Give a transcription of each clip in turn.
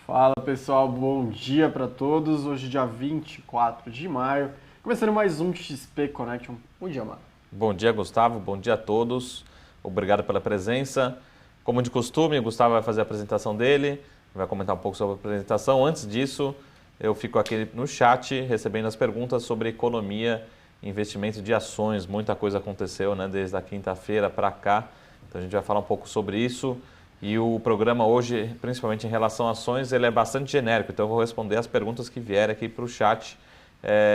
Fala pessoal, bom dia para todos. Hoje, dia 24 de maio, começando mais um XP Connection. Bom dia, Marco. Bom dia, Gustavo. Bom dia a todos. Obrigado pela presença. Como de costume, o Gustavo vai fazer a apresentação dele, vai comentar um pouco sobre a apresentação. Antes disso, eu fico aqui no chat recebendo as perguntas sobre economia e investimento de ações. Muita coisa aconteceu, né, desde a quinta-feira para cá. Então a gente vai falar um pouco sobre isso. E o programa hoje, principalmente em relação a ações, ele é bastante genérico. Então eu vou responder as perguntas que vierem aqui para o chat.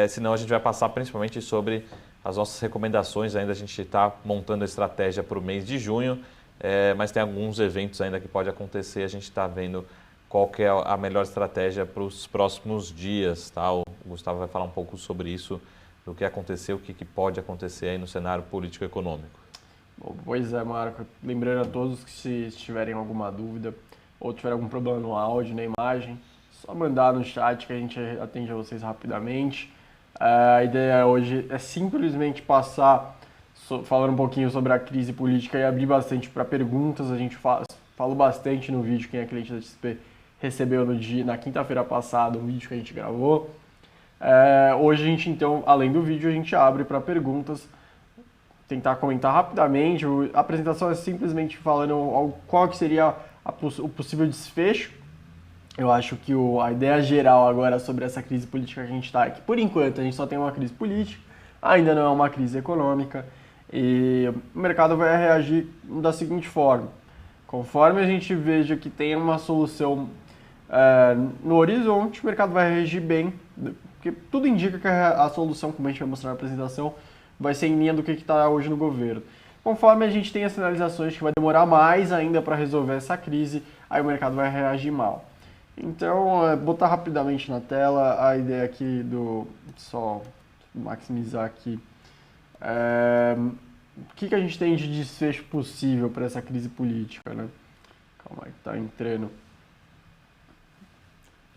Senão a gente vai passar principalmente sobre as nossas recomendações. Ainda a gente está montando a estratégia para o mês de junho, mas tem alguns eventos ainda que pode acontecer. A gente está vendo qual que é a melhor estratégia para os próximos dias. Tá? O Gustavo vai falar um pouco sobre isso, do que aconteceu, o que pode acontecer aí no cenário político-econômico. Pois é, Marco. Lembrando a todos que se tiverem alguma dúvida ou tiver algum problema no áudio, na imagem, só mandar no chat que a gente atende a vocês rapidamente. A ideia hoje é simplesmente passar, falando um pouquinho sobre a crise política e abrir bastante para perguntas. A gente falou bastante no vídeo, quem é cliente da XP recebeu na quinta-feira passada um vídeo que a gente gravou. Hoje a gente, então, além do vídeo, a gente abre para perguntas, tentar comentar rapidamente. A apresentação é simplesmente falando qual que seria o possível desfecho. Eu acho que a ideia geral agora sobre essa crise política que a gente está é que, por enquanto, a gente só tem uma crise política, ainda não é uma crise econômica, e o mercado vai reagir da seguinte forma. Conforme a gente veja que tem uma solução no horizonte, o mercado vai reagir bem, porque tudo indica que a solução, como a gente vai mostrar na apresentação, vai ser em linha do que está hoje no governo. Conforme a gente tem as sinalizações que vai demorar mais ainda para resolver essa crise, aí o mercado vai reagir mal. Então, botar rapidamente na tela a ideia aqui só maximizar aqui. O que a gente tem de desfecho possível para essa crise política, né? Calma aí, tá entrando.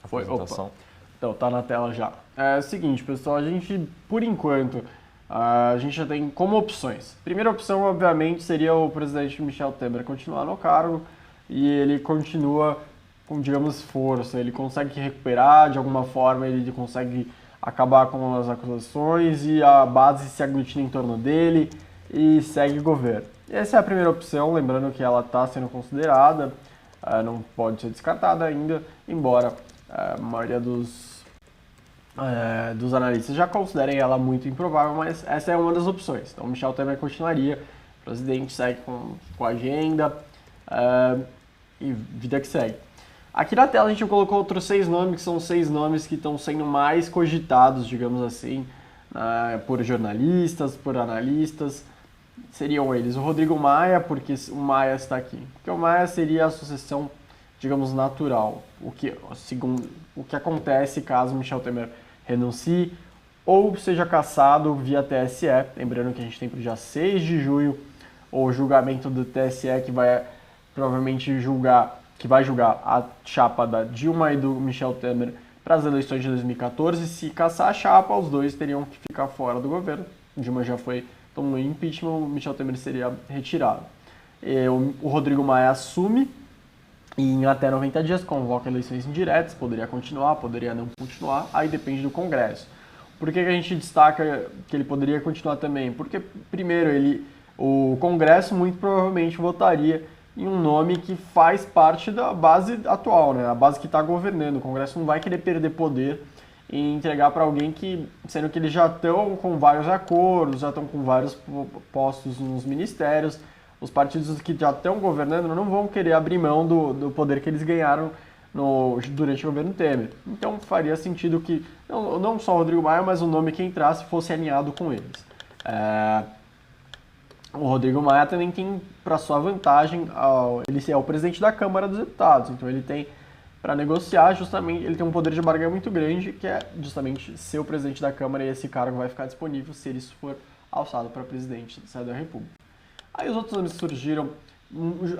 Foi, opa. Então, tá na tela já. É o seguinte, pessoal, a gente, por enquanto, a gente já tem como opções. Primeira opção, obviamente, seria o presidente Michel Temer continuar no cargo e ele continua com, digamos, força. Ele consegue recuperar de alguma forma, ele consegue acabar com as acusações e a base se aglutina em torno dele e segue o governo. Essa é a primeira opção, lembrando que ela está sendo considerada, não pode ser descartada ainda, embora a maioria dos analistas já considerem ela muito improvável, mas essa é uma das opções. Então, Michel Temer continuaria, o presidente segue com a agenda e vida que segue. Aqui na tela a gente colocou outros 6 nomes, que são 6 nomes que estão sendo mais cogitados, digamos assim, por jornalistas, por analistas. Seriam eles o Rodrigo Maia, porque o Maia está aqui. Porque o Maia seria a sucessão, digamos, natural. O que acontece caso Michel Temer renuncie ou seja cassado via TSE. Lembrando que a gente tem para o dia 6 de junho o julgamento do TSE que vai provavelmente julgar a chapa da Dilma e do Michel Temer para as eleições de 2014. Se caçar a chapa, os dois teriam que ficar fora do governo. Dilma já tomou impeachment, o Michel Temer seria retirado. O Rodrigo Maia assume e em até 90 dias convoca eleições indiretas, poderia continuar, poderia não continuar, aí depende do Congresso. Por que a gente destaca que ele poderia continuar também? Porque, primeiro, o Congresso muito provavelmente votaria em um nome que faz parte da base atual, né? A base que está governando. O Congresso não vai querer perder poder e entregar para alguém sendo que eles já estão com vários acordos, já estão com vários postos nos ministérios. Os partidos que já estão governando não vão querer abrir mão do poder que eles ganharam durante o governo Temer. Então faria sentido que não só o Rodrigo Maia, mas o nome que entrasse fosse alinhado com eles. O Rodrigo Maia também tem, para sua vantagem, ele é o presidente da Câmara dos Deputados, então ele tem para negociar, justamente, ele tem um poder de barganha muito grande, que é justamente ser o presidente da Câmara, e esse cargo vai ficar disponível se ele for alçado para presidente da República. Aí os outros nomes que surgiram,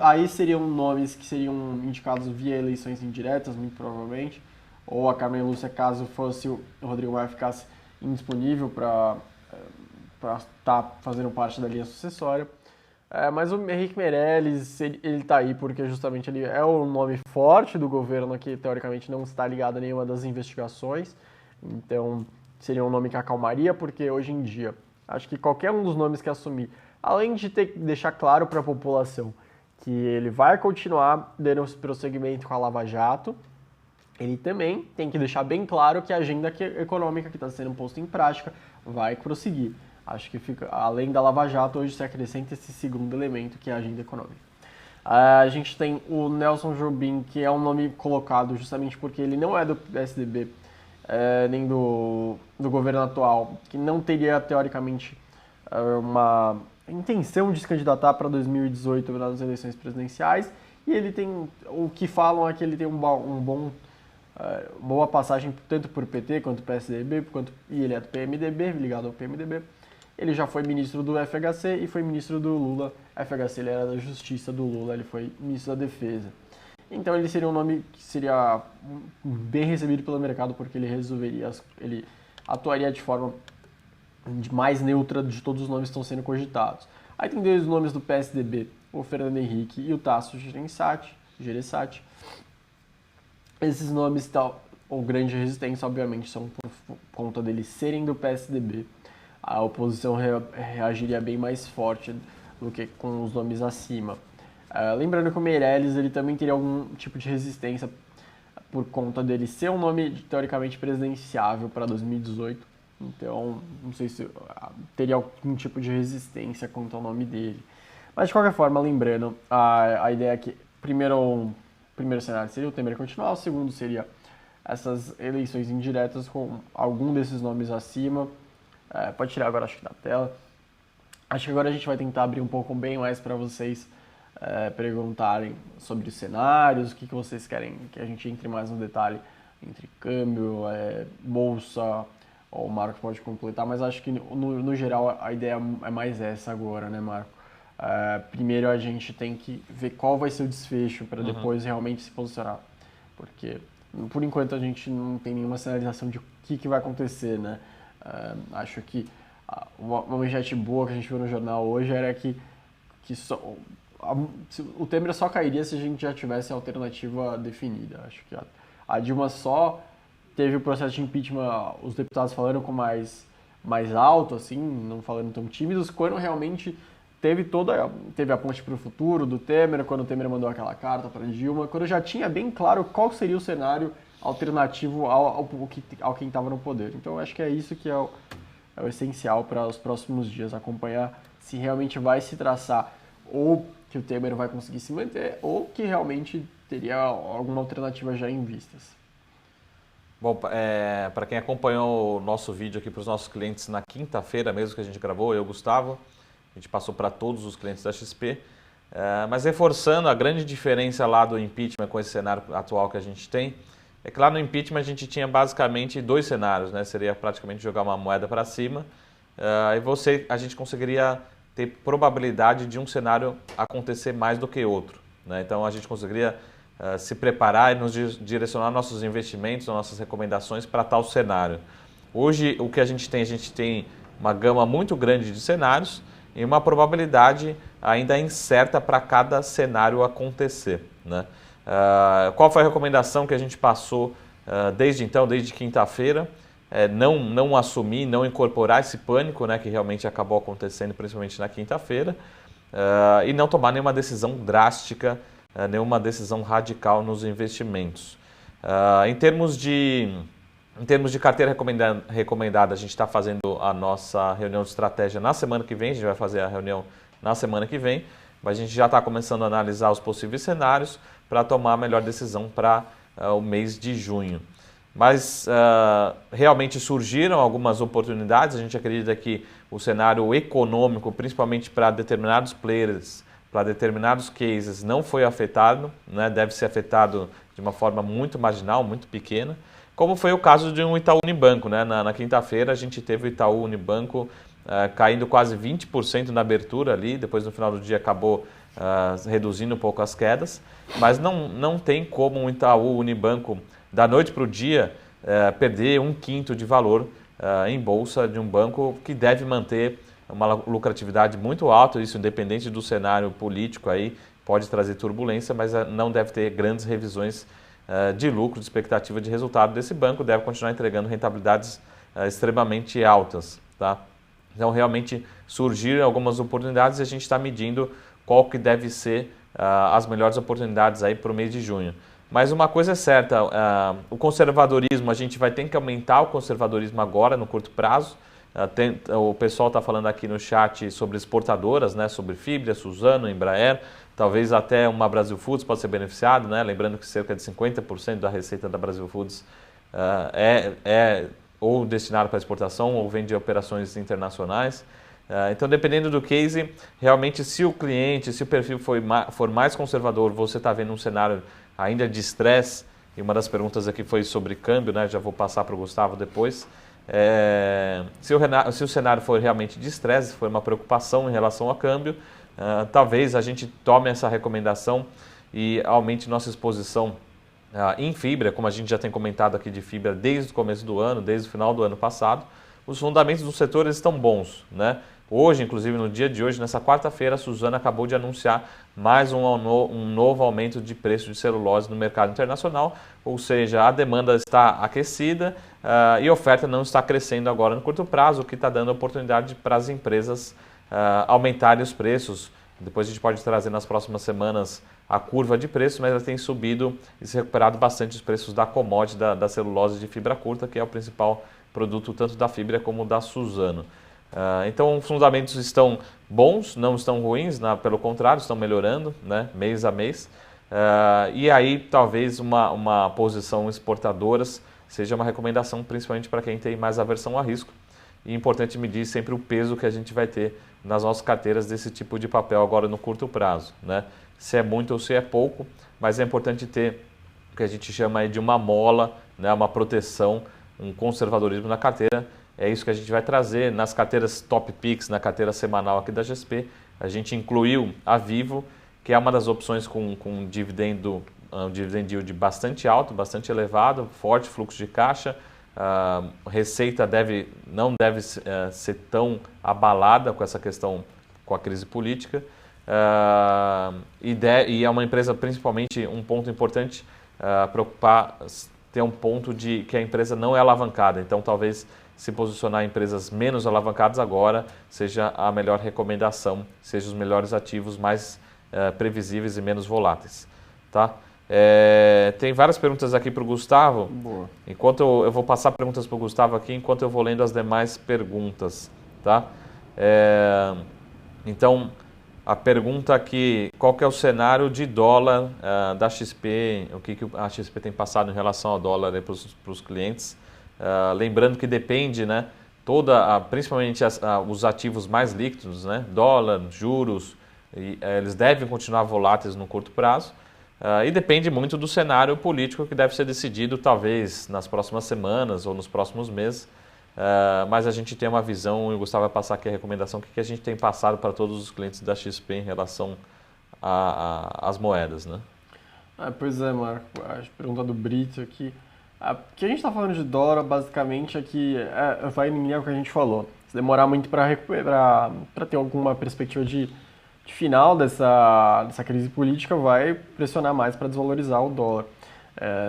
aí seriam nomes que seriam indicados via eleições indiretas, muito provavelmente, ou a Carmen Lúcia, caso fosse o Rodrigo Maia ficasse indisponível para estar fazendo parte da linha sucessória. Mas o Henrique Meirelles, ele tá aí porque justamente ele é o nome forte do governo que teoricamente não está ligado a nenhuma das investigações. Então seria um nome que acalmaria, porque hoje em dia acho que qualquer um dos nomes que assumir, além de ter que deixar claro para a população que ele vai continuar dando prosseguimento com a Lava Jato, ele também tem que deixar bem claro que a agenda econômica que está sendo posta em prática vai prosseguir. Acho que fica, além da Lava Jato, hoje se acrescenta esse segundo elemento, que é a agenda econômica. A gente tem o Nelson Jobim, que é um nome colocado justamente porque ele não é do PSDB, nem do governo atual, que não teria, teoricamente, uma intenção de se candidatar para 2018 nas eleições presidenciais. E ele tem, o que falam é que ele tem boa passagem tanto por PT quanto PSDB, e ele é do PMDB, ligado ao PMDB. Ele já foi ministro do FHC e foi ministro do Lula. FHC ele era da Justiça do Lula, ele foi ministro da Defesa. Então ele seria um nome que seria bem recebido pelo mercado, porque ele atuaria de forma mais neutra de todos os nomes que estão sendo cogitados. Aí tem dois nomes do PSDB, o Fernando Henrique e o Tasso Gereissati. Esses nomes, ou grande resistência, obviamente, são por conta deles serem do PSDB. A oposição reagiria bem mais forte do que com os nomes acima. Lembrando que o Meirelles ele também teria algum tipo de resistência por conta dele ser um nome teoricamente presidenciável para 2018. Então, não sei se teria algum tipo de resistência quanto ao nome dele. Mas, de qualquer forma, lembrando, a ideia é que o primeiro cenário seria o Temer continuar, o segundo seria essas eleições indiretas com algum desses nomes acima. Pode tirar agora, acho que da tela. Acho que agora a gente vai tentar abrir um pouco bem mais para vocês perguntarem sobre os cenários, o que vocês querem que a gente entre mais no detalhe entre câmbio, bolsa, o Marco pode completar, mas acho que no geral a ideia é mais essa agora, né, Marco? Primeiro a gente tem que ver qual vai ser o desfecho para depois realmente se posicionar, porque por enquanto a gente não tem nenhuma sinalização de o que vai acontecer, né? Acho que uma manchete boa que a gente viu no jornal hoje era que o Temer só cairia se a gente já tivesse a alternativa definida. Acho que a Dilma só teve o processo de impeachment, os deputados falando com mais alto, assim, não falando tão tímidos, quando realmente teve a ponte para o futuro do Temer, quando o Temer mandou aquela carta para Dilma, quando já tinha bem claro qual seria o cenário alternativo ao quem estava no poder. Então, acho que é isso que é o essencial para os próximos dias, acompanhar se realmente vai se traçar ou que o Temer vai conseguir se manter ou que realmente teria alguma alternativa já em vistas. Bom, para quem acompanhou o nosso vídeo aqui para os nossos clientes na quinta-feira mesmo que a gente gravou, eu e o Gustavo, a gente passou para todos os clientes da XP, mas reforçando a grande diferença lá do impeachment com esse cenário atual que a gente tem, é que lá no impeachment a gente tinha basicamente dois cenários, né? Seria praticamente jogar uma moeda para cima e a gente conseguiria ter probabilidade de um cenário acontecer mais do que outro, né? Então a gente conseguiria se preparar e nos direcionar nossos investimentos, nossas recomendações para tal cenário. Hoje o que a gente tem uma gama muito grande de cenários e uma probabilidade ainda incerta para cada cenário acontecer, né? Qual foi a recomendação que a gente passou desde quinta-feira? Não assumir, não incorporar esse pânico, né, que realmente acabou acontecendo, principalmente na quinta-feira, e não tomar nenhuma decisão drástica, nenhuma decisão radical nos investimentos. Em termos de carteira recomendada, a gente está fazendo a nossa reunião de estratégia na semana que vem, a gente vai fazer a reunião na semana que vem, mas a gente já está começando a analisar os possíveis cenários para tomar a melhor decisão para o mês de junho. Mas realmente surgiram algumas oportunidades, a gente acredita que o cenário econômico, principalmente para determinados players, para determinados cases, não foi afetado, né? Deve ser afetado de uma forma muito marginal, muito pequena, como foi o caso de um Itaú Unibanco, né? Na quinta-feira a gente teve o Itaú Unibanco caindo quase 20% na abertura ali, depois no final do dia acabou reduzindo um pouco as quedas, mas não tem como um Itaú Unibanco da noite para o dia perder 1/5 de valor em bolsa de um banco que deve manter uma lucratividade muito alta, isso independente do cenário político aí, pode trazer turbulência, mas não deve ter grandes revisões de lucro, de expectativa de resultado desse banco, deve continuar entregando rentabilidades extremamente altas, tá? Então, realmente surgiram algumas oportunidades e a gente está medindo qual que deve ser as melhores oportunidades aí para o mês de junho. Mas uma coisa é certa, o conservadorismo, a gente vai ter que aumentar o conservadorismo agora, no curto prazo. O pessoal está falando aqui no chat sobre exportadoras, né, sobre Fibria, Suzano, Embraer, talvez até uma Brasil Foods pode ser beneficiado, né? Lembrando que cerca de 50% da receita da Brasil Foods é ou destinado para exportação ou vem de operações internacionais. Então, dependendo do case, realmente se o cliente, se o perfil for mais conservador, você está vendo um cenário ainda de estresse, e uma das perguntas aqui foi sobre câmbio, né? Já vou passar para o Gustavo depois. Se o cenário for realmente de estresse, se for uma preocupação em relação ao câmbio, talvez a gente tome essa recomendação e aumente nossa exposição em fibra, como a gente já tem comentado aqui de fibra desde o começo do ano, desde o final do ano passado. Os fundamentos do setor estão bons, né? Hoje, inclusive no dia de hoje, nessa quarta-feira, a Suzano acabou de anunciar mais um novo aumento de preço de celulose no mercado internacional, ou seja, a demanda está aquecida e a oferta não está crescendo agora no curto prazo, o que está dando oportunidade para as empresas aumentarem os preços. Depois a gente pode trazer nas próximas semanas a curva de preços, mas ela tem subido e se recuperado bastante os preços da commodity, da celulose de fibra curta, que é o principal produto tanto da Fibria como da Suzano. Então, os fundamentos estão bons, não estão ruins, pelo contrário, estão melhorando, né, mês a mês. E aí, talvez uma posição exportadoras seja uma recomendação, principalmente para quem tem mais aversão a risco. E é importante medir sempre o peso que a gente vai ter nas nossas carteiras desse tipo de papel agora no curto prazo, né? Se é muito ou se é pouco, mas é importante ter o que a gente chama aí de uma mola, né, uma proteção, um conservadorismo na carteira. É isso que a gente vai trazer nas carteiras Top Picks, na carteira semanal aqui da GSP. A gente incluiu a Vivo, que é uma das opções com um dividend yield bastante alto, bastante elevado, forte fluxo de caixa. A receita não deve ser tão abalada com essa questão, com a crise política. E é uma empresa, principalmente, um ponto importante, preocupar, ter um ponto de que a empresa não é alavancada. Então, talvez se posicionar em empresas menos alavancadas agora seja a melhor recomendação, sejam os melhores ativos mais previsíveis e menos voláteis. Tá? Tem várias perguntas aqui para o Gustavo. Boa. Enquanto eu vou passar perguntas para o Gustavo aqui, enquanto eu vou lendo as demais perguntas. Tá? Então, a pergunta aqui, qual que é o cenário de dólar da XP, o que a XP tem passado em relação ao dólar para os clientes? Lembrando que depende, né, principalmente os ativos mais líquidos, né, dólar, juros, eles devem continuar voláteis no curto prazo e depende muito do cenário político que deve ser decidido talvez nas próximas semanas ou nos próximos meses, mas a gente tem uma visão e o Gustavo vai passar aqui a recomendação que a gente tem passado para todos os clientes da XP em relação às moedas, né? Pois é, Marco, a pergunta do Brito aqui. O que a gente está falando de dólar, basicamente, é que vai em linha com o que a gente falou. Se demorar muito para ter alguma perspectiva de final dessa crise política, vai pressionar mais para desvalorizar o dólar.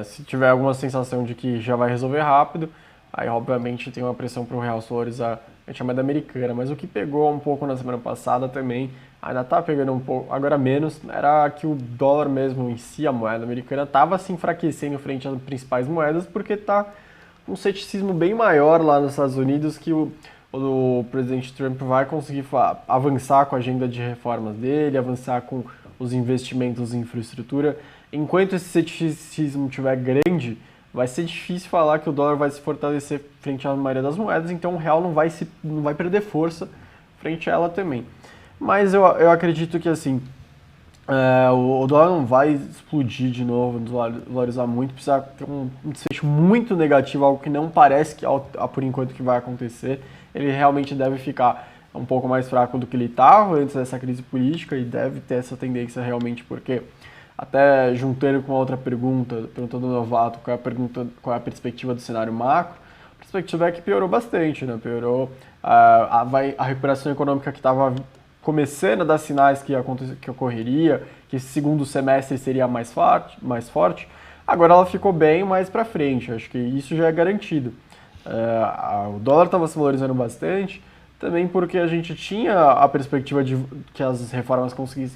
Se tiver alguma sensação de que já vai resolver rápido, aí, obviamente, tem uma pressão para o real se valorizar a chamada americana. Mas o que pegou um pouco na semana passada também, ainda está pegando um pouco, agora menos, era que o dólar mesmo em si, a moeda americana, estava se enfraquecendo frente às principais moedas, porque está um ceticismo bem maior lá nos Estados Unidos que o presidente Trump vai conseguir avançar com a agenda de reformas dele, avançar com os investimentos em infraestrutura. Enquanto esse ceticismo estiver grande, vai ser difícil falar que o dólar vai se fortalecer frente à maioria das moedas, então o real não vai perder força frente a ela também. Mas eu acredito que assim, o dólar não vai explodir de novo, desvalorizar muito, precisa ter um desfecho muito negativo, algo que não parece que por enquanto que vai acontecer. Ele realmente deve ficar um pouco mais fraco do que ele estava antes dessa crise política e deve ter essa tendência realmente, porque até juntando com uma outra pergunta do Novato, qual é a perspectiva do cenário macro, a perspectiva é que piorou bastante, né? Piorou a recuperação econômica que estava começando a dar sinais que ocorreria, que esse segundo semestre seria mais forte. Agora ela ficou bem mais para frente, acho que isso já é garantido. O dólar estava se valorizando bastante, também porque a gente tinha a perspectiva de que as reformas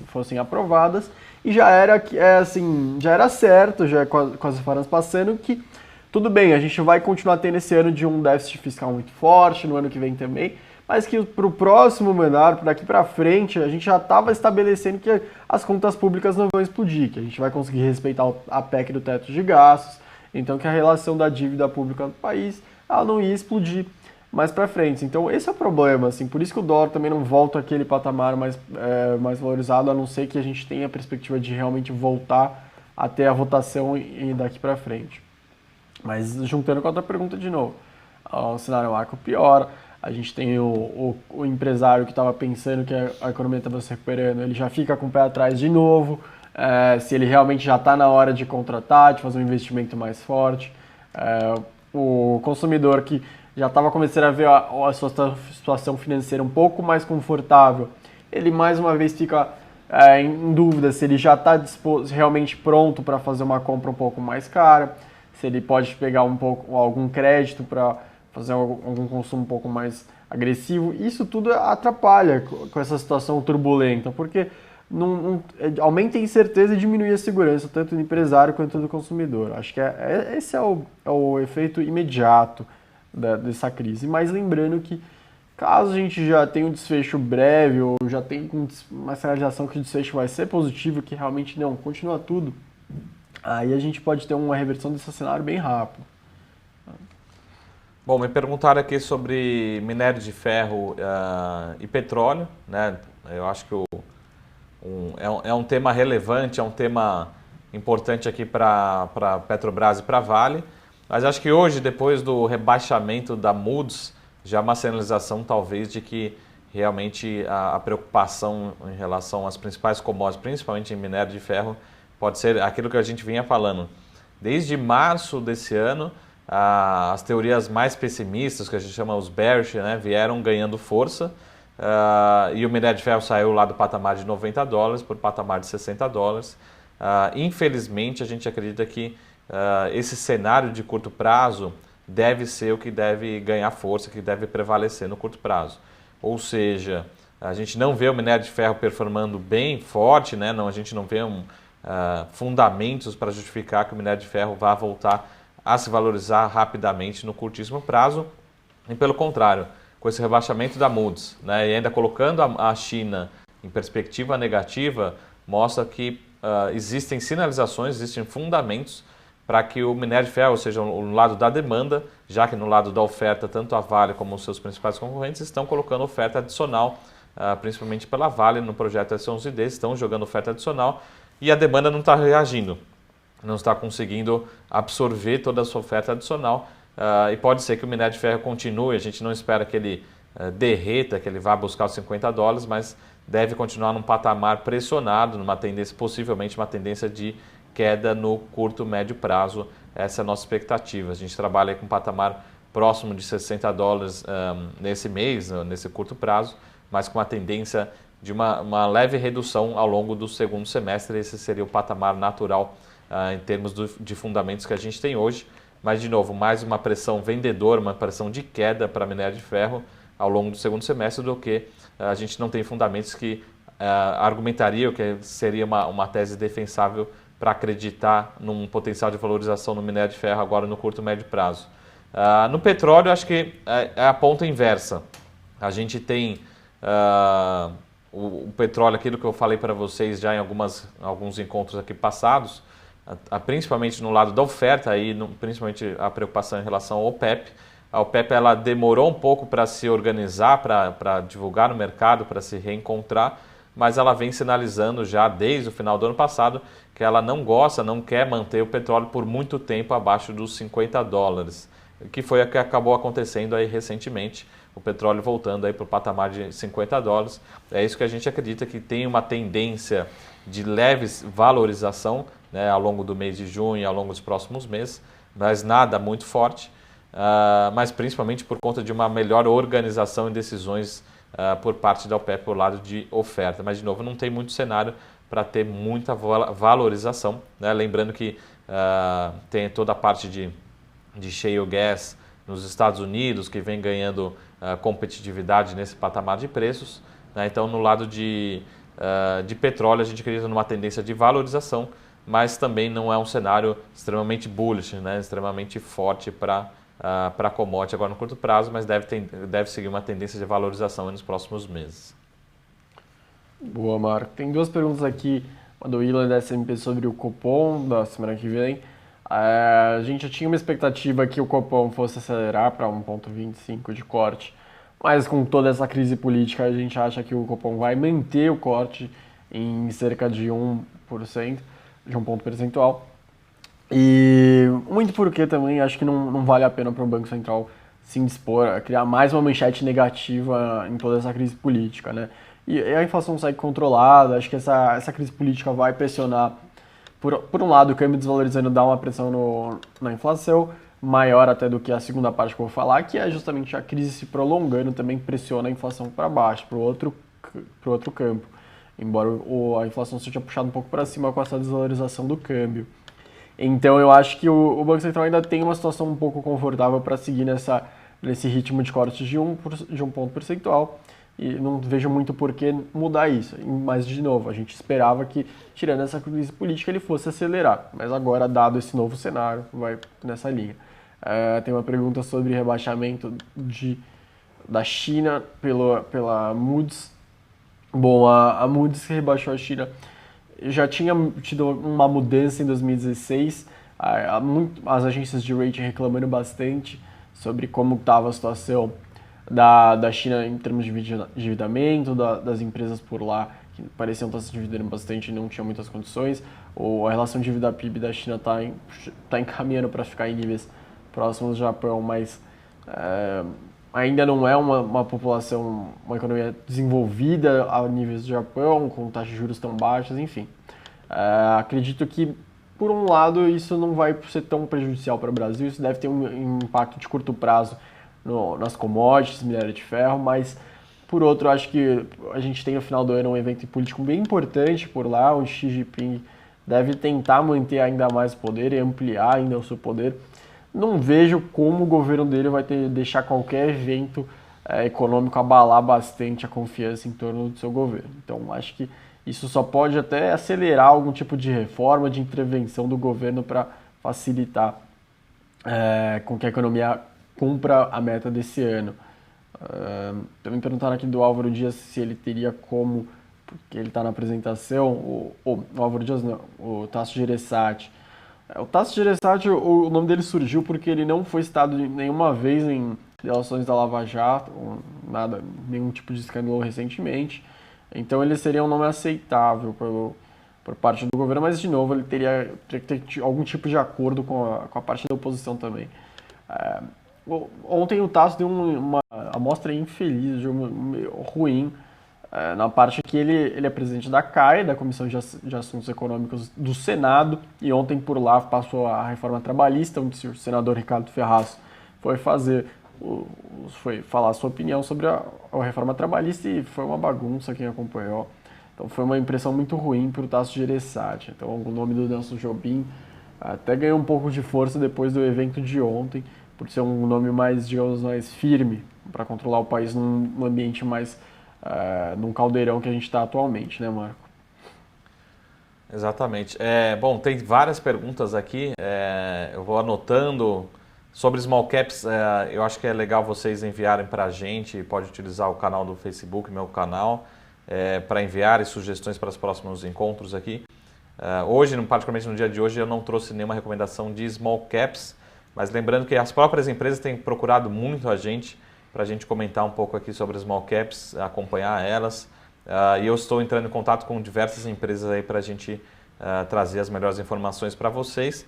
fossem aprovadas e já era certo, já com as reformas passando, que tudo bem, a gente vai continuar tendo esse ano de um déficit fiscal muito forte, no ano que vem também, mas que para o próximo mandato, daqui para frente, a gente já estava estabelecendo que as contas públicas não vão explodir, que a gente vai conseguir respeitar a PEC do teto de gastos, então que a relação da dívida pública do país ela não ia explodir mais para frente. Então esse é o problema, assim, por isso que o dólar também não volta àquele patamar mais valorizado, a não ser que a gente tenha a perspectiva de realmente voltar até a votação e daqui para frente. Mas juntando com a outra pergunta de novo, o cenário macro piora, a gente tem o empresário que estava pensando que a economia estava se recuperando, ele já fica com o pé atrás de novo, se ele realmente já está na hora de contratar, de fazer um investimento mais forte. O consumidor que já estava começando a ver a sua situação financeira um pouco mais confortável, ele mais uma vez fica em dúvida se ele já está realmente pronto para fazer uma compra um pouco mais cara, se ele pode pegar algum crédito para fazer algum consumo um pouco mais agressivo. Isso tudo atrapalha com essa situação turbulenta, porque aumenta a incerteza e diminui a segurança, tanto do empresário quanto do consumidor. Acho que esse é o efeito imediato dessa crise. Mas lembrando que, caso a gente já tenha um desfecho breve, ou já tenha uma sinalização que o desfecho vai ser positivo, que realmente não, continua tudo, aí a gente pode ter uma reversão desse cenário bem rápido. Bom, me perguntaram aqui sobre minério de ferro e petróleo, né? Eu acho que é um tema relevante, é um tema importante aqui para Petrobras e para Vale, mas acho que hoje, depois do rebaixamento da Moody's, já há uma sinalização talvez de que realmente a preocupação em relação às principais commodities, principalmente em minério de ferro, pode ser aquilo que a gente vinha falando. Desde março desse ano, as teorias mais pessimistas, que a gente chama os bearish, né, vieram ganhando força, e o minério de ferro saiu lá do patamar de $90 para o patamar de $60. Infelizmente, a gente acredita que esse cenário de curto prazo deve ser o que deve ganhar força, que deve prevalecer no curto prazo. Ou seja, a gente não vê o minério de ferro performando bem forte, né? A gente não vê fundamentos para justificar que o minério de ferro vá voltar a se valorizar rapidamente no curtíssimo prazo, e pelo contrário, com esse rebaixamento da Moody's, né, e ainda colocando a China em perspectiva negativa, mostra que existem sinalizações, existem fundamentos para que o minério de ferro, ou seja, no lado da demanda, já que no lado da oferta, tanto a Vale como os seus principais concorrentes estão colocando oferta adicional, principalmente pela Vale no projeto S11D, estão jogando oferta adicional e a demanda não está reagindo, não está conseguindo absorver toda a sua oferta adicional, e pode ser que o minério de ferro continue, a gente não espera que ele derreta, que ele vá buscar os $50, mas deve continuar num patamar pressionado, numa tendência, possivelmente uma tendência de queda no curto, médio prazo. Essa é a nossa expectativa. A gente trabalha com um patamar próximo de $60 nesse mês, nesse curto prazo, mas com uma tendência de uma leve redução ao longo do segundo semestre. Esse seria o patamar natural em termos de fundamentos que a gente tem hoje. Mas, de novo, mais uma pressão vendedora, uma pressão de queda para minério de ferro ao longo do segundo semestre do que a gente não tem fundamentos que argumentariam que seria uma tese defensável para acreditar num potencial de valorização no minério de ferro agora no curto e médio prazo. No petróleo, acho que é a ponta inversa. A gente tem o petróleo, aquilo que eu falei para vocês já em alguns encontros aqui passados, principalmente no lado da oferta, principalmente a preocupação em relação ao OPEP. A OPEP ela demorou um pouco para se organizar, para divulgar no mercado, para se reencontrar, mas ela vem sinalizando já desde o final do ano passado que ela não quer manter o petróleo por muito tempo abaixo dos $50, que foi o que acabou acontecendo aí recentemente, o petróleo voltando aí para o patamar de $50. É isso que a gente acredita, que tem uma tendência de leves valorização, né, ao longo do mês de junho e ao longo dos próximos meses, mas nada muito forte. mas principalmente por conta de uma melhor organização e decisões por parte da OPEP por lado de oferta. Mas, de novo, não tem muito cenário para ter muita valorização, né? Lembrando que tem toda a parte de shale gas nos Estados Unidos, que vem ganhando competitividade nesse patamar de preços, né? Então, no lado de petróleo, a gente acredita numa tendência de valorização, mas também não é um cenário extremamente bullish, né? Extremamente forte para commodity agora no curto prazo, mas deve seguir uma tendência de valorização nos próximos meses. Boa, Marco. Tem duas perguntas aqui, uma do Ilan da SMP sobre o Copom da semana que vem. A gente já tinha uma expectativa que o Copom fosse acelerar para 1,25 de corte, mas com toda essa crise política a gente acha que o Copom vai manter o corte em cerca de 1%, de um ponto percentual. E muito porque também acho que não vale a pena para o Banco Central se indispor a criar mais uma manchete negativa em toda essa crise política, né? E a inflação segue controlada, acho que essa crise política vai pressionar, por um lado, o câmbio desvalorizando dá uma pressão na inflação, maior até do que a segunda parte que eu vou falar, que é justamente a crise se prolongando também pressiona a inflação para baixo, para o outro campo, embora a inflação seja puxada um pouco para cima com essa desvalorização do câmbio. Então eu acho que o Banco Central ainda tem uma situação um pouco confortável para seguir nesse ritmo de cortes de um ponto percentual, e não vejo muito por que mudar isso. Mas, de novo, a gente esperava que, tirando essa crise política, ele fosse acelerar. Mas agora, dado esse novo cenário, vai nessa linha. Tem uma pergunta sobre rebaixamento da China pela Moody's. Bom, a Moody's rebaixou a China. Já tinha tido uma mudança em 2016. As agências de rating reclamando bastante sobre como estava a situação da China em termos de endividamento, das empresas por lá, que pareciam estar se endividando bastante e não tinham muitas condições. A relação dívida-PIB da China está encaminhando para ficar em níveis próximos do Japão, mas ainda não é uma população, uma economia desenvolvida a níveis do Japão, com taxas de juros tão baixas, enfim. Acredito que, por um lado, isso não vai ser tão prejudicial para o Brasil, isso deve ter um impacto de curto prazo nas commodities, minério de ferro, mas por outro, acho que a gente tem no final do ano um evento político bem importante por lá, onde Xi Jinping deve tentar manter ainda mais o poder e ampliar ainda o seu poder. Não vejo como o governo dele vai deixar qualquer evento econômico abalar bastante a confiança em torno do seu governo. Então, acho que isso só pode até acelerar algum tipo de reforma, de intervenção do governo para facilitar com que a economia cumpra a meta desse ano. Também perguntaram aqui do Álvaro Dias se ele teria como, porque ele está na apresentação, o Álvaro Dias não, o Tasso Gereissati. O Tasso Gereissati, o nome dele surgiu porque ele não foi citado nenhuma vez em delações da Lava Jato, nenhum tipo de escândalo recentemente. Então ele seria um nome aceitável por parte do governo, mas de novo ele teria que ter algum tipo de acordo com a parte da oposição também. Ontem o Tasso deu uma amostra infeliz, ruim, na parte que ele é presidente da CAE, da Comissão de Assuntos Econômicos do Senado, e ontem por lá passou a reforma trabalhista, onde o senador Ricardo Ferraz foi falar a sua opinião sobre a reforma trabalhista, e foi uma bagunça quem acompanhou. Então foi uma impressão muito ruim para o Tasso Gereissati. Então o nome do Nelson Jobim até ganhou um pouco de força depois do evento de ontem, por ser um nome mais, digamos, mais firme para controlar o país num ambiente mais, num caldeirão que a gente está atualmente, né, Marco? Exatamente. Bom, tem várias perguntas aqui, eu vou anotando. Sobre small caps, eu acho que é legal vocês enviarem para a gente, pode utilizar o canal do Facebook, meu canal, para enviarem sugestões para os próximos encontros aqui. Hoje, particularmente no dia de hoje, eu não trouxe nenhuma recomendação de small caps, mas lembrando que as próprias empresas têm procurado muito a gente para a gente comentar um pouco aqui sobre small caps, acompanhar elas. E eu estou entrando em contato com diversas empresas aí para a gente trazer as melhores informações para vocês.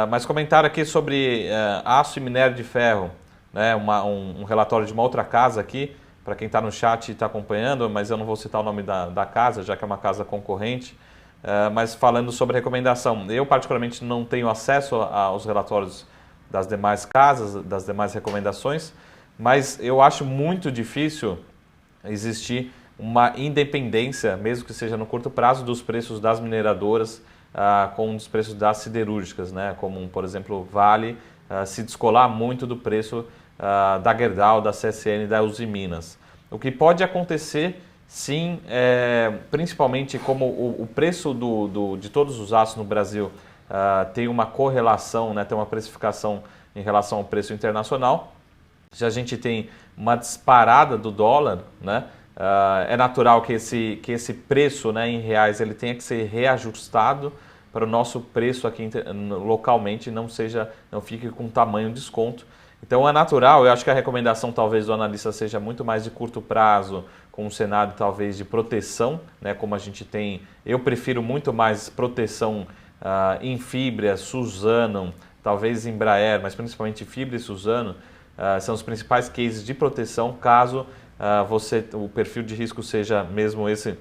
Mas comentário aqui sobre aço e minério de ferro, né? Um relatório de uma outra casa aqui, para quem está no chat e está acompanhando, mas eu não vou citar o nome da casa, já que é uma casa concorrente, mas falando sobre recomendação. Eu particularmente não tenho acesso aos relatórios das demais casas, das demais recomendações, mas eu acho muito difícil existir uma independência, mesmo que seja no curto prazo, dos preços das mineradoras com os preços das siderúrgicas, né? Como, por exemplo, Vale se descolar muito do preço da Gerdau, da CSN e da Usiminas. O que pode acontecer, sim, principalmente como o preço de todos os aços no Brasil tem uma correlação, né? Tem uma precificação em relação ao preço internacional. Se a gente tem uma disparada do dólar, né? É natural que esse preço, né, em reais ele tenha que ser reajustado para o nosso preço aqui localmente não fique com tamanho desconto. Então é natural, eu acho que a recomendação talvez do analista seja muito mais de curto prazo, com um cenário talvez de proteção, né, como a gente tem. Eu prefiro muito mais proteção em Fibria, Suzano, talvez Embraer, mas principalmente Fibria e Suzano, são os principais cases de proteção caso o perfil de risco seja mesmo esse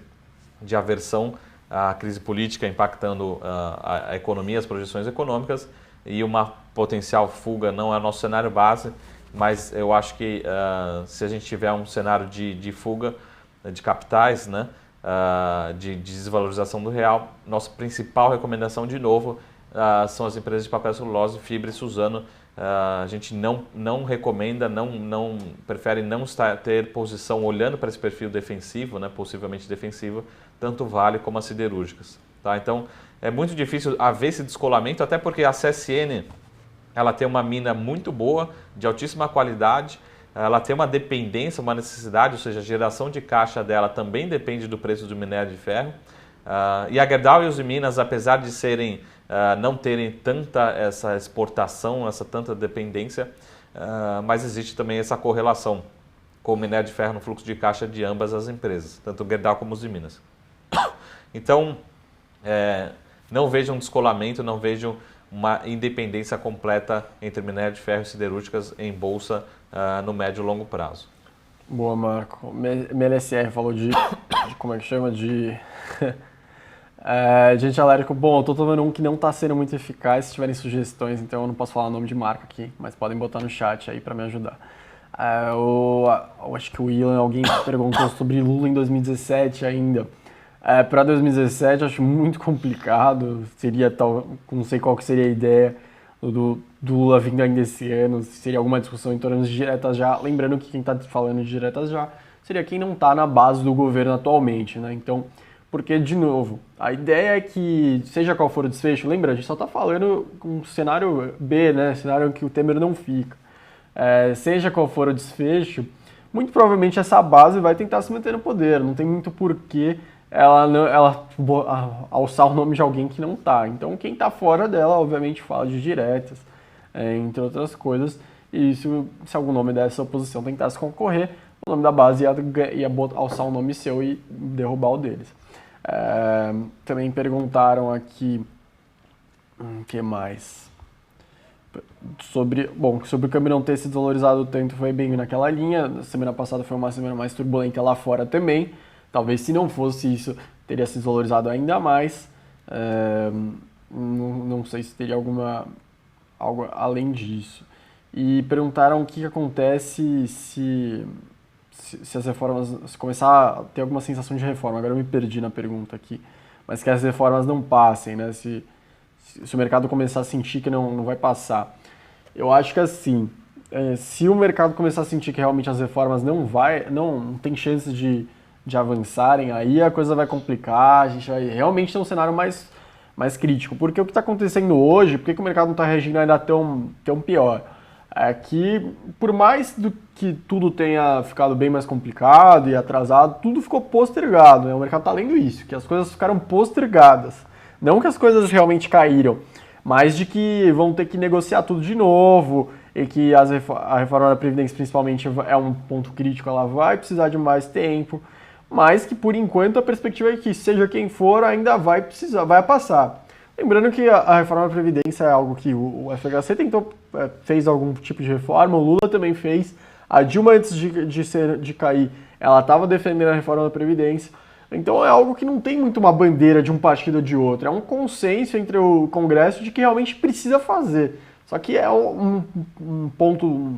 de aversão à crise política impactando a economia, as projeções econômicas e uma potencial fuga. Não é o nosso cenário base, mas eu acho que se a gente tiver um cenário de fuga de capitais, né, de desvalorização do real, nossa principal recomendação, de novo, são as empresas de papel celulose, Fibra e Suzano. A gente não recomenda, prefere não ter posição olhando para esse perfil defensivo, né, possivelmente defensivo, tanto Vale como as siderúrgicas. Tá? Então, é muito difícil haver esse descolamento, até porque a CSN ela tem uma mina muito boa, de altíssima qualidade, ela tem uma dependência, uma necessidade, ou seja, a geração de caixa dela também depende do preço do minério de ferro. E a Gerdau e os Minas, apesar de não terem tanta essa exportação, tanta dependência, mas existe também essa correlação com o minério de ferro no fluxo de caixa de ambas as empresas, tanto o Gerdau como os Minas. Então, não vejo um descolamento, não vejo uma independência completa entre minério de ferro e siderúrgicas em bolsa no médio e longo prazo. Boa, Marco. MLSR falou de como é que chama? De gente alérgico. Bom, eu tô tomando um que não tá sendo muito eficaz. Se tiverem sugestões, então eu não posso falar o nome de marca aqui, mas podem botar no chat aí para me ajudar. Eu acho que o Ilan, alguém perguntou sobre Lula em 2017 ainda. Para 2017 acho muito complicado, não sei qual que seria a ideia do Lula vindo ainda esse ano, se seria alguma discussão em torno de diretas já, lembrando que quem está falando de diretas já seria quem não está na base do governo atualmente, né? Então, porque, de novo, a ideia é que, seja qual for o desfecho, lembra, a gente só está falando com um cenário B, né? Cenário que o Temer não fica. Seja qual for o desfecho, muito provavelmente essa base vai tentar se manter no poder, não tem muito porquê ela alçar o nome de alguém que não tá. Então quem tá fora dela, obviamente, fala de diretas, entre outras coisas, e se algum nome dessa oposição tentasse concorrer, o nome da base ia alçar o nome seu e derrubar o deles. Também perguntaram aqui, o que mais? Sobre o câmbio não ter se desvalorizado tanto, foi bem naquela linha. Na semana passada foi uma semana mais turbulenta lá fora também. Talvez se não fosse isso, teria se desvalorizado ainda mais. Não sei se teria algo além disso. E perguntaram o que acontece se as reformas, se começar a ter alguma sensação de reforma. Agora eu me perdi na pergunta aqui. Mas que as reformas não passem, né? Se o mercado começar a sentir que não vai passar. Eu acho que assim, se o mercado começar a sentir que realmente as reformas não tem chance de avançarem, aí a coisa vai complicar, a gente vai realmente ter um cenário mais crítico. Porque o que está acontecendo hoje, por que o mercado não está reagindo ainda tão pior? É que, por mais do que tudo tenha ficado bem mais complicado e atrasado, tudo ficou postergado, né? O mercado está lendo isso, que as coisas ficaram postergadas. Não que as coisas realmente caíram, mas de que vão ter que negociar tudo de novo, e que a reforma da Previdência, principalmente, é um ponto crítico, ela vai precisar de mais tempo, mas que, por enquanto, a perspectiva é que, seja quem for, ainda vai passar. Lembrando que a reforma da Previdência é algo que o FHC fez algum tipo de reforma, o Lula também fez, a Dilma, antes de cair, ela estava defendendo a reforma da Previdência. Então é algo que não tem muito uma bandeira de um partido ou de outro, é um consenso entre o Congresso de que realmente precisa fazer. Só que é um ponto,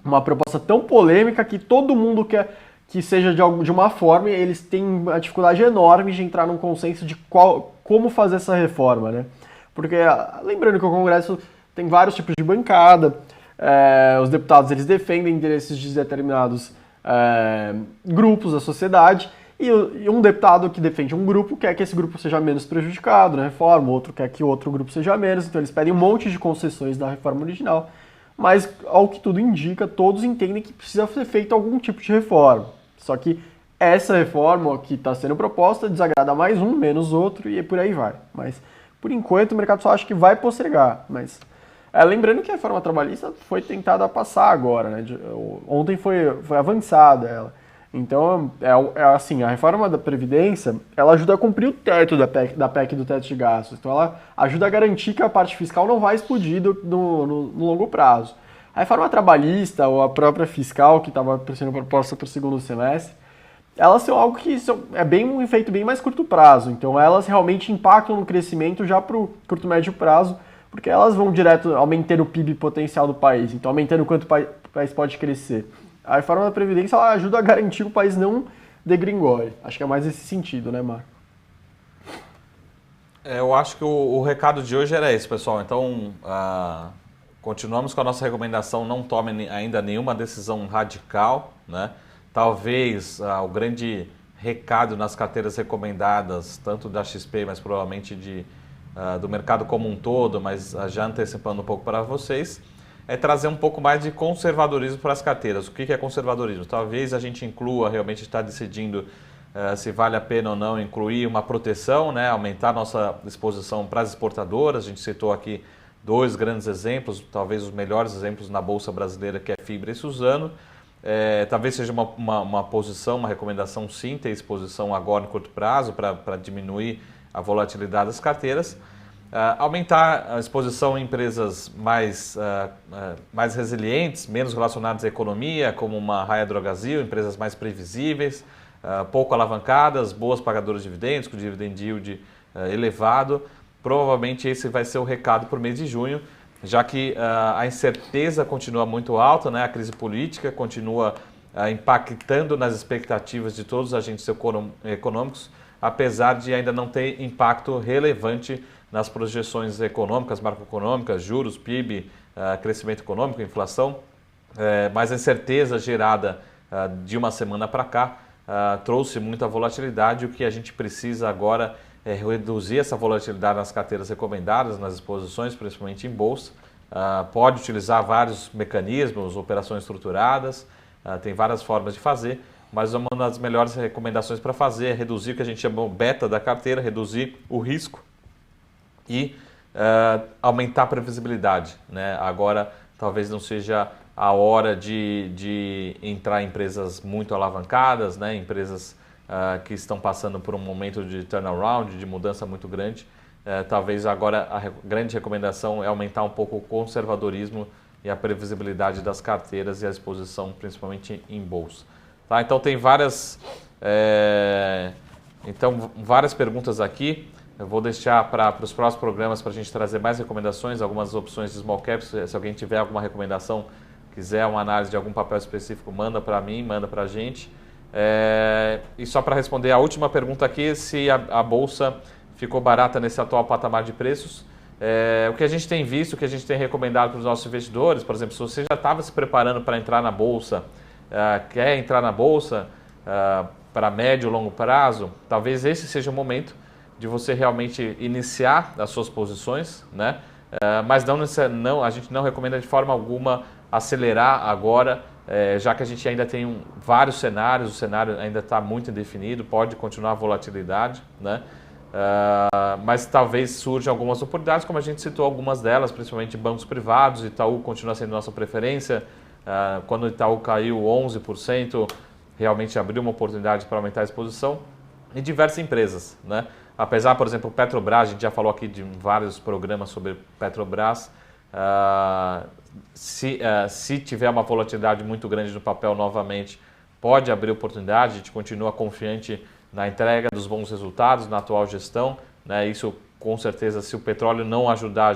uma proposta tão polêmica que todo mundo quer que seja de uma forma, e eles têm uma dificuldade enorme de entrar num consenso de como fazer essa reforma, né? Porque, lembrando que o Congresso tem vários tipos de bancada, os deputados eles defendem interesses de determinados grupos da sociedade, e um deputado que defende um grupo quer que esse grupo seja menos prejudicado na reforma, outro quer que outro grupo seja menos, então eles pedem um monte de concessões da reforma original, mas, ao que tudo indica, todos entendem que precisa ser feito algum tipo de reforma. Só que essa reforma que está sendo proposta desagrada mais um, menos outro, e por aí vai. Mas, por enquanto, o mercado só acha que vai postergar. Mas, lembrando que a reforma trabalhista foi tentada passar agora, né? Ontem foi avançada ela. Então, assim, a reforma da Previdência, ela ajuda a cumprir o teto da PEC do teto de gastos. Então, ela ajuda a garantir que a parte fiscal não vai explodir no longo prazo. A reforma trabalhista ou a própria fiscal, que estava sendo proposta para o segundo semestre, elas são algo que é um efeito bem mais curto prazo. Então, elas realmente impactam no crescimento já para o curto médio prazo, porque elas vão direto aumentando o PIB potencial do país, então aumentando o quanto o país pode crescer. A reforma da Previdência ela ajuda a garantir que o país não degringole. Acho que é mais esse sentido, né, Marco? Eu acho que o recado de hoje era esse, pessoal. Então, continuamos com a nossa recomendação, não tome ainda nenhuma decisão radical, né? Talvez o grande recado nas carteiras recomendadas, tanto da XP, mas provavelmente do mercado como um todo, mas já antecipando um pouco para vocês, é trazer um pouco mais de conservadorismo para as carteiras. O que é conservadorismo? Talvez a gente inclua, realmente está decidindo se vale a pena ou não incluir uma proteção, né? Aumentar nossa exposição para as exportadoras. A gente citou aqui 2 grandes exemplos, talvez os melhores exemplos na Bolsa Brasileira, que é Fibra e Suzano. Talvez seja uma posição, uma recomendação sim, ter exposição agora no curto prazo para diminuir a volatilidade das carteiras. Aumentar a exposição em empresas mais resilientes, menos relacionadas à economia, como uma Raia Drogasil, empresas mais previsíveis, pouco alavancadas, boas pagadoras de dividendos, com dividend yield elevado. Provavelmente esse vai ser o recado para o mês de junho, já que a incerteza continua muito alta, né? A crise política continua impactando nas expectativas de todos os agentes econômicos, apesar de ainda não ter impacto relevante nas projeções econômicas, macroeconômicas, juros, PIB, crescimento econômico, inflação, mas a incerteza gerada de uma semana para cá trouxe muita volatilidade. O que a gente precisa agora é reduzir essa volatilidade nas carteiras recomendadas, nas exposições, principalmente em bolsa. Pode utilizar vários mecanismos, operações estruturadas, tem várias formas de fazer, mas uma das melhores recomendações para fazer é reduzir o que a gente chama de beta da carteira, reduzir o risco e aumentar a previsibilidade, né? Agora talvez não seja a hora de entrar em empresas muito alavancadas, né? Empresas que estão passando por um momento de turnaround, de mudança muito grande. Talvez agora a grande recomendação é aumentar um pouco o conservadorismo e a previsibilidade das carteiras e a exposição principalmente em bolsa. Tá? Então tem várias perguntas aqui. Eu vou deixar para os próximos programas para a gente trazer mais recomendações, algumas opções de small caps. Se alguém tiver alguma recomendação, quiser uma análise de algum papel específico, manda para mim, manda para a gente. E só para responder a última pergunta aqui, se a Bolsa ficou barata nesse atual patamar de preços. O que a gente tem visto, o que a gente tem recomendado para os nossos investidores, por exemplo, se você já estava se preparando para entrar na Bolsa, quer entrar na Bolsa para médio e longo prazo, talvez esse seja o momento de você realmente iniciar as suas posições, né? Mas a gente não recomenda de forma alguma acelerar agora, já que a gente ainda tem vários cenários, o cenário ainda está muito indefinido, pode continuar a volatilidade, né? Mas talvez surjam algumas oportunidades, como a gente citou algumas delas, principalmente bancos privados. Itaú continua sendo nossa preferência. Quando o Itaú caiu 11%, realmente abriu uma oportunidade para aumentar a exposição. E diversas empresas, né? Apesar, por exemplo, Petrobras, a gente já falou aqui de vários programas sobre Petrobras, se tiver uma volatilidade muito grande no papel novamente, pode abrir oportunidade. A gente continua confiante na entrega dos bons resultados, na atual gestão, né? Isso com certeza, se o petróleo não ajudar,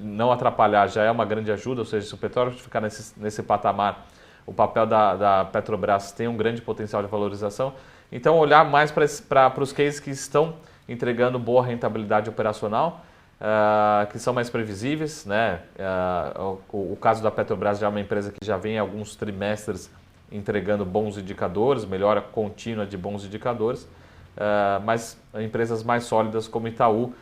não atrapalhar, já é uma grande ajuda, ou seja, se o petróleo ficar nesse patamar, o papel da Petrobras tem um grande potencial de valorização. Então, olhar mais para os cases que estão entregando boa rentabilidade operacional, que são mais previsíveis, né? O caso da Petrobras já é uma empresa que já vem alguns trimestres entregando bons indicadores, melhora contínua de bons indicadores, mas empresas mais sólidas como Itaú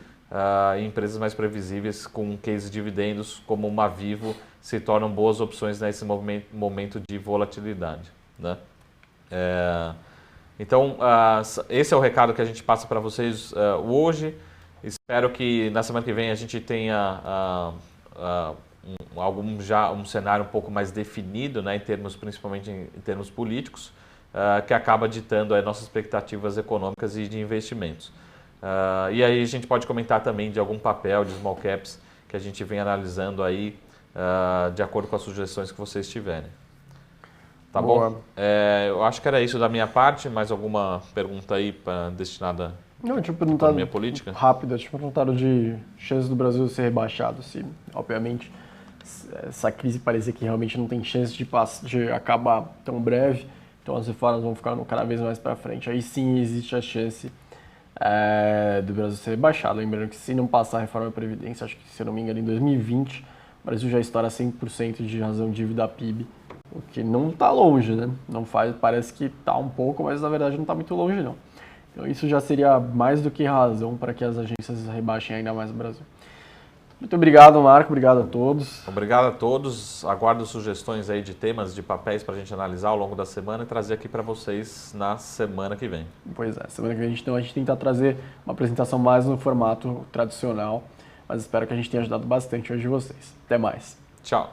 e empresas mais previsíveis com case de dividendos como uma Vivo se tornam boas opções nesse momento de volatilidade, né? Então, esse é o recado que a gente passa para vocês hoje. Espero que na semana que vem a gente tenha um cenário um pouco mais definido, né, principalmente em termos políticos, que acaba ditando aí nossas expectativas econômicas e de investimentos. E aí a gente pode comentar também de algum papel de small caps que a gente vem analisando aí de acordo com as sugestões que vocês tiverem. Tá Boa. bom? Eu acho que era isso da minha parte. Mais alguma pergunta aí destinada Não, eu tinha perguntado à minha política? rápido, eu tinha perguntado de chances do Brasil ser rebaixado, se, obviamente, essa crise parecia que realmente não tem chance de acabar tão breve, então as reformas vão ficar cada vez mais para frente. Aí sim existe a chance do Brasil ser rebaixado. Lembrando que se não passar a reforma da Previdência, acho que, se eu não me engano, em 2020, o Brasil já estoura 100% de razão de dívida PIB, o que não está longe, né? Parece que está um pouco, mas na verdade não está muito longe, não. Então isso já seria mais do que razão para que as agências rebaixem ainda mais o Brasil. Muito obrigado, Marco. Obrigado a todos. Obrigado a todos. Aguardo sugestões aí de temas, de papéis para a gente analisar ao longo da semana e trazer aqui para vocês na semana que vem. Pois é, semana que vem a gente tenta trazer uma apresentação mais no formato tradicional, mas espero que a gente tenha ajudado bastante hoje vocês. Até mais. Tchau.